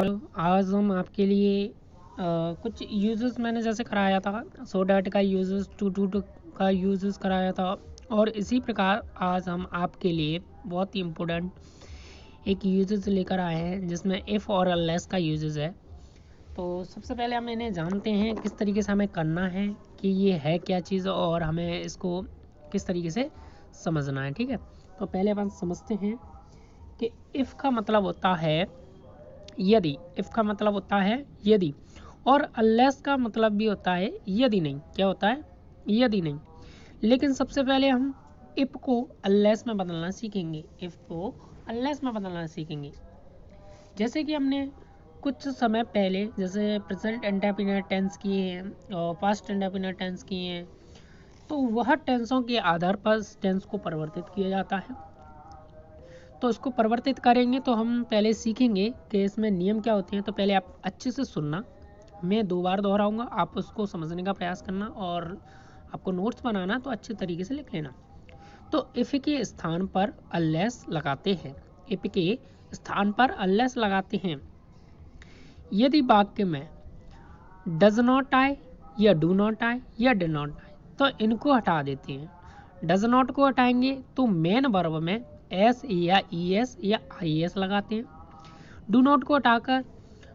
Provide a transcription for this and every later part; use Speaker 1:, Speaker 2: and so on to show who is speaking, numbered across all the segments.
Speaker 1: आज हम आपके लिए कुछ यूजेस मैंने जैसे कराया था, सो डैट का यूजेस, टू का यूजेस कराया था, और इसी प्रकार आज हम आपके लिए बहुत ही इम्पोर्टेंट एक यूजेस लेकर आए हैं जिसमें इफ़ और अनलेस का यूजेस है। तो सबसे पहले हम इन्हें जानते हैं किस तरीके से हमें करना है कि ये है क्या चीज़ और हमें इसको किस तरीके से समझना है। ठीक है, तो पहले अपन समझते हैं कि इफ़ का मतलब होता है यदि। इफ़ का मतलब होता है यदि, और अनलेस का मतलब भी होता है यदि नहीं। क्या होता है? यदि नहीं। लेकिन सबसे पहले हम इफ़ को अनलेस में बदलना सीखेंगे। इफ़ को अनलेस में बदलना सीखेंगे। जैसे कि हमने कुछ समय पहले जैसे प्रेजेंट इंडेफिनिट टेंस किए हैं और पास्ट इंडेफिनिट टेंस किए हैं, तो वह टेंसों के आधार पर टेंस को परिवर्तित किया जाता है। तो इसको परिवर्तित करेंगे तो हम पहले सीखेंगे कि इसमें नियम क्या होते हैं। तो पहले आप अच्छे से सुनना, मैं 2 बार दोहराऊंगा, आप उसको समझने का प्रयास करना और आपको नोट्स बनाना तो अच्छे तरीके से लिख लेना। तो इफ़ के स्थान पर अनलेस लगाते हैं। इफ़ के स्थान पर अनलेस लगाते हैं यदि वाक्य में डज नॉट आए या डू नॉट आए या डिड नॉट आए तो इनको हटा देते हैं। डज नॉट को हटाएंगे तो मेन वर्ब में एस या ई एस या आई एस लगाते हैं। डू नॉट को हटाकर,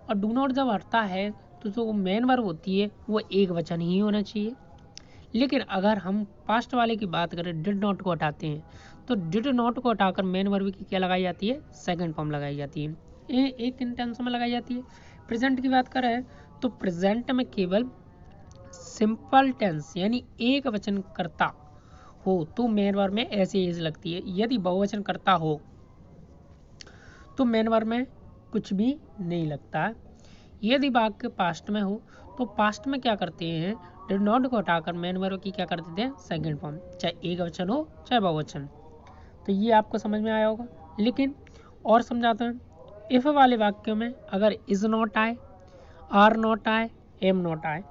Speaker 1: और डू नॉट जब हटता है तो जो मेन वर्ब होती है वो एक वचन ही होना चाहिए। लेकिन अगर हम पास्ट वाले की बात करें, डिड नॉट को हटाते हैं, तो डिड नॉट को हटाकर मेन वर्ब की क्या लगाई जाती है? सेकंड फॉर्म लगाई जाती है। एक इंटेंस में लगाई जाती है। प्रेजेंट की बात करें तो प्रेजेंट में केवल सिंपल टेंस यानी एक वचन करता हो तो मेन वर्ब में ऐसे एज लगती है। यदि बहुवचन करता हो तो मेन वर्ब में कुछ भी नहीं लगता। यदि वाक्य पास्ट में हो तो पास्ट में क्या करते हैं? डिड नॉट को हटाकर मेन वर्ब की क्या कर देते हैं? सेकंड फॉर्म, चाहे एक वचन हो चाहे बहुवचन। तो ये आपको समझ में आया होगा। लेकिन और समझाते हैं, इफ वाले वाक्यों में अगर इज नॉट आए, आर नॉट आए, एम नॉट आए,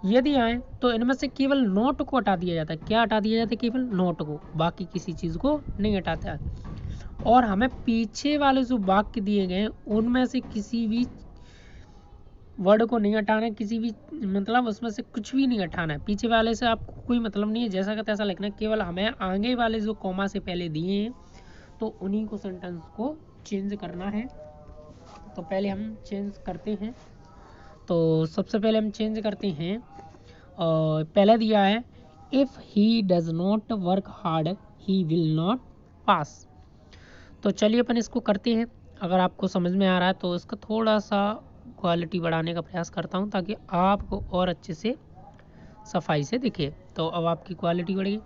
Speaker 1: यदि आए तो इनमें से केवल नॉट को हटा दिया जाता है। क्या हटा दिया जाता है? केवल नॉट को, बाकी किसी चीज़ को नहीं हटाता है। और हमें पीछे वाले जो वाक्य दिए गए हैं उनमें से किसी भी वर्ड को नहीं हटाना है, किसी भी मतलब उसमें से कुछ भी नहीं हटाना है। पीछे वाले से आपको कोई मतलब नहीं है, जैसा का तैसा लिखना है। केवल हमें आगे वाले जो कॉमा से पहले दिए हैं तो उन्हीं को सेंटेंस को चेंज करना है। तो पहले हम चेंज करते हैं। तो सबसे पहले हम चेंज करते हैं, और पहले दिया है if he does not work hard he will not pass. तो चलिए अपन इसको करते हैं। अगर आपको समझ में आ रहा है तो इसका थोड़ा सा क्वालिटी बढ़ाने का प्रयास करता हूँ ताकि आपको और अच्छे से सफाई से दिखे। तो अब आपकी क्वालिटी बढ़ेगी।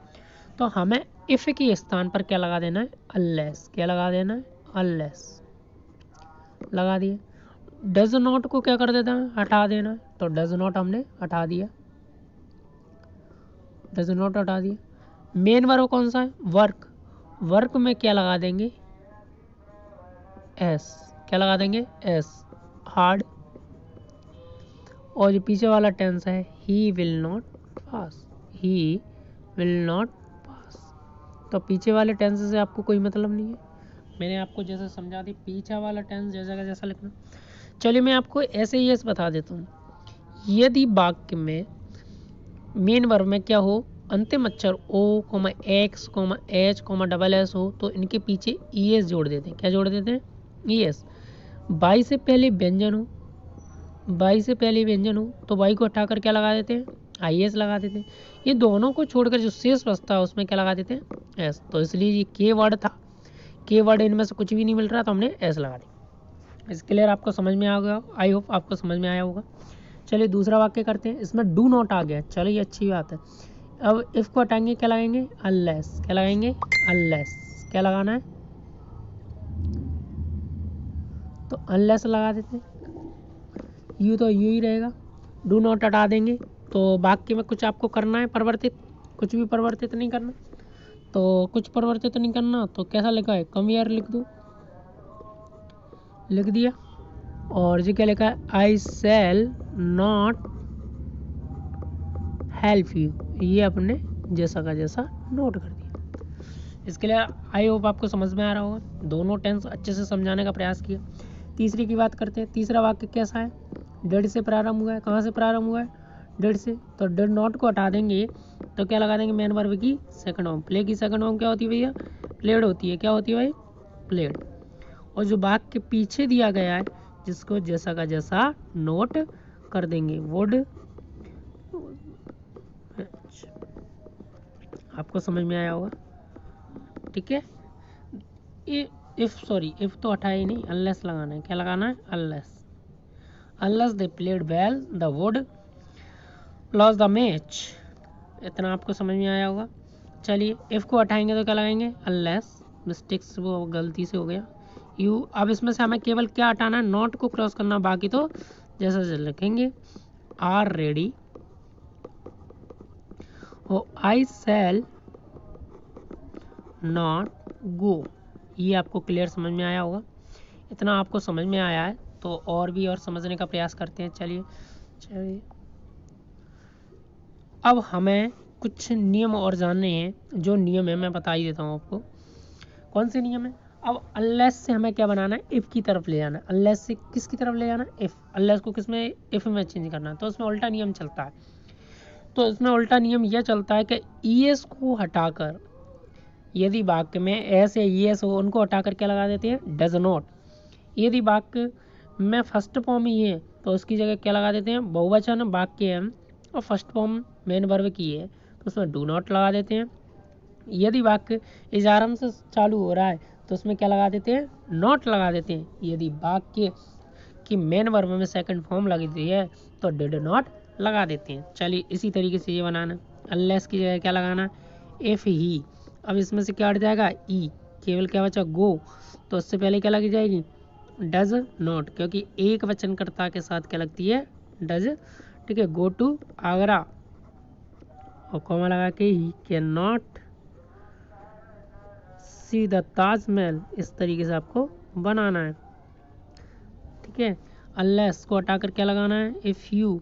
Speaker 1: तो हमें इफ़ के स्थान पर क्या लगा देना है? अनलेस। क्या लगा देना है? अनलेस लगा दिए। डज नॉट को क्या कर देना है? हटा देना है। तो डज नॉट हमने हटा दिया, डज नॉट हटा दिया। मेन वर्ब कौन सा है? वर्क। वर्क में क्या लगा देंगे? एस। क्या लगा देंगे? S, hard. और जो पीछे वाला टेंस है he will not pass, he will not pass. तो पीछे वाले टेंस से आपको कोई मतलब नहीं है। मैंने आपको जैसे समझा दी, पीछे वाला टेंस जैसा का जैसा लिखना। चलिए मैं आपको ऐसे ही बता देता हूँ। यदि वाक्य में मेन वर्ब में क्या हो? अंतिम अक्षर ओ, एक्स, एच, डबल एस हो तो इनके पीछे ई एस जोड़ देते हैं। क्या जोड़ देते हैं? E S. वाई से पहले व्यंजन हो, वाई से पहले व्यंजन हो तो वाई को हटाकर क्या लगा देते हैं? आई एस लगा देते हैं। ये दोनों को छोड़कर जो शेष बचता है उसमें क्या लगा देते हैं? एस। तो इसलिए ये के वर्ड था, के वर्ड इनमें से कुछ भी नहीं मिल रहा तो हमने एस लगा दिया। इस क्लियर आपको समझ में आ गया? आई होप आपको समझ में आया होगा। चलिए दूसरा वाक्य करते हैं। इसमें डू नॉट आ गया, चलिए ये अच्छी बात है। अब इफ को हटाएंगे, क्या लगाएंगे? अनलेस। क्या लगाएंगे? अनलेस। क्या लगाना है? तो अनलेस लगा देते हैं। यू तो यू ही रहेगा। डू नॉट हटा देंगे तो वाक्य में कुछ आपको करना है परिवर्तित, कुछ भी परिवर्तित नहीं करना। तो कुछ परिवर्तित नहीं करना तो कैसा लिखा है? कम ईयर लिख दूँ, लिख दिया। और जो क्या लिखा है? आई शैल नॉट हेल्प यू, ये अपने जैसा का जैसा नोट कर दिया। इसके लिए आई होप आपको समझ में आ रहा होगा। दोनों टेंस अच्छे से समझाने का प्रयास किया। तीसरे की बात करते हैं। तीसरा वाक्य कैसा है, डेड से प्रारंभ हुआ है। कहाँ से प्रारंभ हुआ है, डेड से, तो डेड नॉट को हटा देंगे तो क्या लगा देंगे, मेन वर्ब की सेकंड फॉर्म। प्ले की सेकंड फॉर्म क्या होती है भैया, प्लेड होती है। क्या होती है भाई, प्लेड। और जो वाक्य पीछे दिया गया है जिसको जैसा का जैसा नोट कर देंगे, वुड। आपको समझ में आया होगा, ठीक है। इफ तो हटाया ही नहीं, अनलेस लगाना है। क्या लगाना है, unless they played well the wood loss the match. इतना आपको समझ में आया होगा। चलिए इफ को हटाएंगे तो क्या लगाएंगे, अनलेस, मिस्टेक्स वो गलती से हो गया यू। अब इसमें से हमें केवल क्या हटाना है, नॉट को क्रॉस करना, बाकी तो जैसा जैसे लिखेंगे। Are ready, oh I shall not go. ये आपको क्लियर समझ में आया होगा। इतना आपको समझ में आया है तो और भी और समझने का प्रयास करते हैं। चलिए अब हमें कुछ नियम और जानने हैं। जो नियम है मैं बता ही देता हूँ आपको। कौन से नियम है, अब अनलेस से हमें क्या बनाना है, इफ़ की तरफ ले जाना है। अनलेस से किसकी तरफ ले जाना है, इफ़। अनलेस को किस में, इफ़ में चेंज करना है। तो उसमें उल्टा नियम चलता है। तो इसमें उल्टा नियम यह चलता है कि ईएस को हटाकर, यदि वाक्य में एस या ईएस हो, उनको हटाकर क्या लगा देते हैं, डज नॉट। यदि वाक्य में फर्स्ट फॉर्म ही है तो उसकी जगह क्या लगा देते हैं, बहुवचन वाक्य है और फर्स्ट फॉर्म मेन वर्ब की है तो उसमें डू नॉट लगा देते हैं। यदि वाक्य इस आरंभ से चालू हो रहा है तो उसमें क्या लगा देते हैं, नॉट लगा देते हैं। यदि वाक्य की मेन वर्ब में सेकंड फॉर्म लगती है तो डिड नॉट लगा देते हैं। चलिए इसी तरीके से ये बनाना, अनलेस की जगह क्या लगाना, इफ ही। अब इसमें से क्या हट जाएगा, ई, केवल क्या बचा, गो। तो उससे पहले क्या लगी जाएगी, डज नॉट, क्योंकि एक वचनकर्ता के साथ क्या लगती है, डज। ठीक है, गो टू आगरा, और कॉमा लगा के he can not see the Taj Mahal. इस तरीके से आपको बनाना है, ठीक है। अनलेस को हटाकर क्या लगाना है, इफ यू।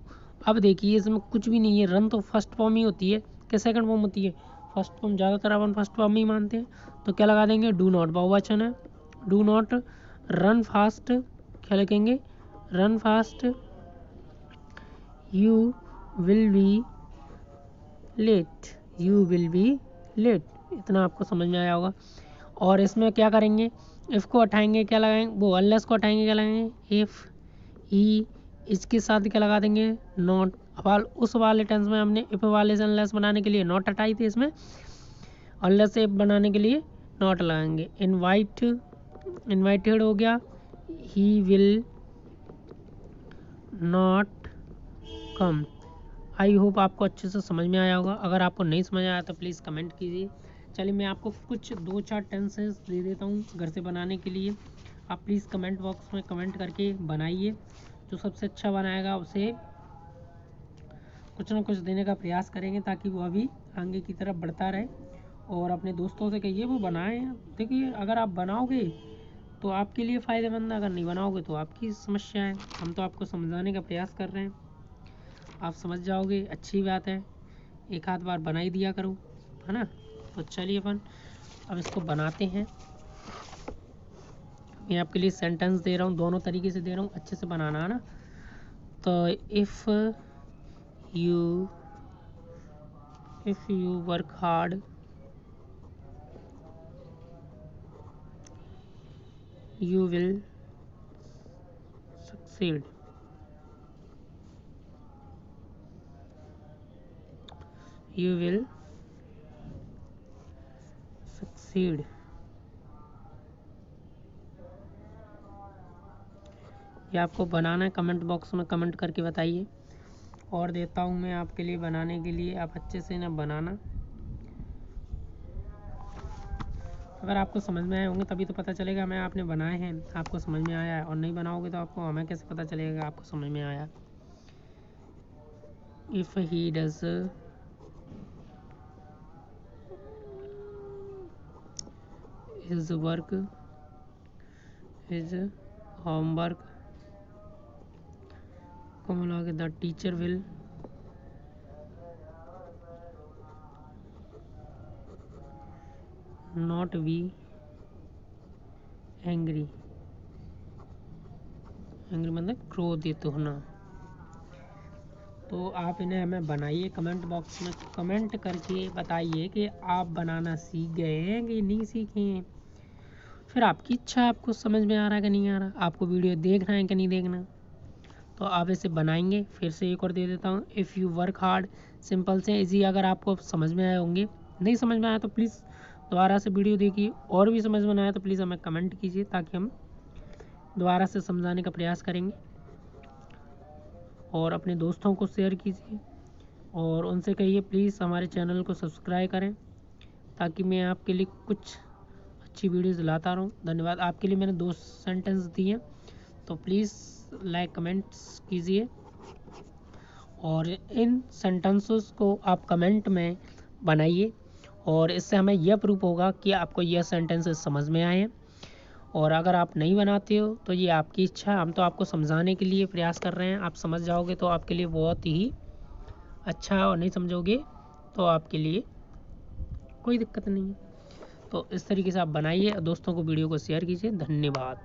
Speaker 1: अब देखिए इसमें कुछ भी नहीं है, रन तो फर्स्ट फॉर्म ही होती है कि सेकंड फॉर्म होती है, फर्स्ट फॉर्म। ज़्यादातर अपन फर्स्ट फॉर्म ही मानते हैं। तो क्या लगा देंगे, डू नॉट, बहुवचन है, डू नॉट रन फास्ट। क्या लिखेंगे, run fast, you will be late, you will be late. इतना आपको समझ में आया होगा। और इसमें क्या करेंगे, इफ़ को हटाएंगे क्या लगाएंगे, वो अनलेस को हटाएंगे क्या लगाएंगे, इफ़ ही। इसके साथ क्या लगा देंगे, नॉट। अब उस वाले टेंस में हमने इफ वाले से अनलेस बनाने के लिए नॉट हटाई थी, इसमें अनलेस से इफ बनाने के लिए नॉट लगाएंगे। इनवाइटेड हो गया, he will not come. I hope आपको अच्छे से समझ में आया होगा। अगर आपको नहीं समझ आया तो प्लीज़ कमेंट कीजिए। चलिए मैं आपको कुछ 2-4 टेंसेस दे देता हूँ घर से बनाने के लिए। आप प्लीज़ कमेंट बॉक्स में कमेंट करके बनाइए। जो सबसे अच्छा बनाएगा उसे कुछ ना कुछ देने का प्रयास करेंगे ताकि वो अभी आगे की तरफ बढ़ता रहे। और अपने दोस्तों से कहिए वो बनाएं। देखिए अगर आप बनाओगे तो आपके लिए फ़ायदेमंद है, अगर नहीं बनाओगे तो आपकी समस्या है। हम तो आपको समझाने का प्रयास कर रहे हैं, आप समझ जाओगे, अच्छी बात है। एक आध बार बना ही दिया करो, है ना। तो चलिए अपन अब इसको बनाते हैं। मैं आपके लिए सेंटेंस दे रहा हूँ, दोनों तरीके से दे रहा हूँ, अच्छे से बनाना है ना। तो if you work hard you will succeed. You will succeed. ये आपको बनाना है, कमेंट बॉक्स में कमेंट करके बताइए। और देता हूँ मैं आपके लिए बनाने के लिए, आप अच्छे से ना बनाना। अगर आपको समझ में आए होंगे तभी तो पता चलेगा मैं आपने बनाए हैं, आपको समझ में आया है। और नहीं बनाओगे तो आपको हमें कैसे पता चलेगा आपको समझ में आया। If he does his work, his homework, the teacher will not be angry. Angry मतलब क्रोधित होना। तो आप इन्हें हमें बनाइए, कमेंट बॉक्स में कमेंट करके बताइए कि आप बनाना सीख गए हैं कि नहीं सीखे हैं। फिर आपकी इच्छा है, आपको समझ में आ रहा है कि नहीं आ रहा, आपको वीडियो देखना है कि नहीं देखना। तो आप इसे बनाएंगे। फिर से एक और दे देता हूँ, if you work hard, simple से इजी। अगर आपको समझ में आए होंगे, नहीं समझ में आया तो प्लीज़ दोबारा से वीडियो देखिए, और भी समझ में आया तो प्लीज़ हमें कमेंट कीजिए ताकि हम दोबारा से समझाने का प्रयास करेंगे। और अपने दोस्तों को शेयर कीजिए और उनसे कहिए प्लीज़ हमारे चैनल को सब्सक्राइब करें ताकि मैं आपके लिए कुछ अच्छी वीडियोज़ लाता रहूँ। धन्यवाद। आपके लिए मैंने 2 सेंटेंस दिए, तो प्लीज़ लाइक कमेंट्स कीजिए और इन सेंटेंसेस को आप कमेंट में बनाइए, और इससे हमें यह प्रूफ होगा कि आपको यह सेंटेंसेस समझ में आए हैं। और अगर आप नहीं बनाते हो तो ये आपकी इच्छा है, हम तो आपको समझाने के लिए प्रयास कर रहे हैं। आप समझ जाओगे तो आपके लिए बहुत ही अच्छा है, और नहीं समझोगे तो आपके लिए कोई दिक्कत नहीं है। तो इस तरीके से आप बनाइए, दोस्तों को वीडियो को शेयर कीजिए। धन्यवाद।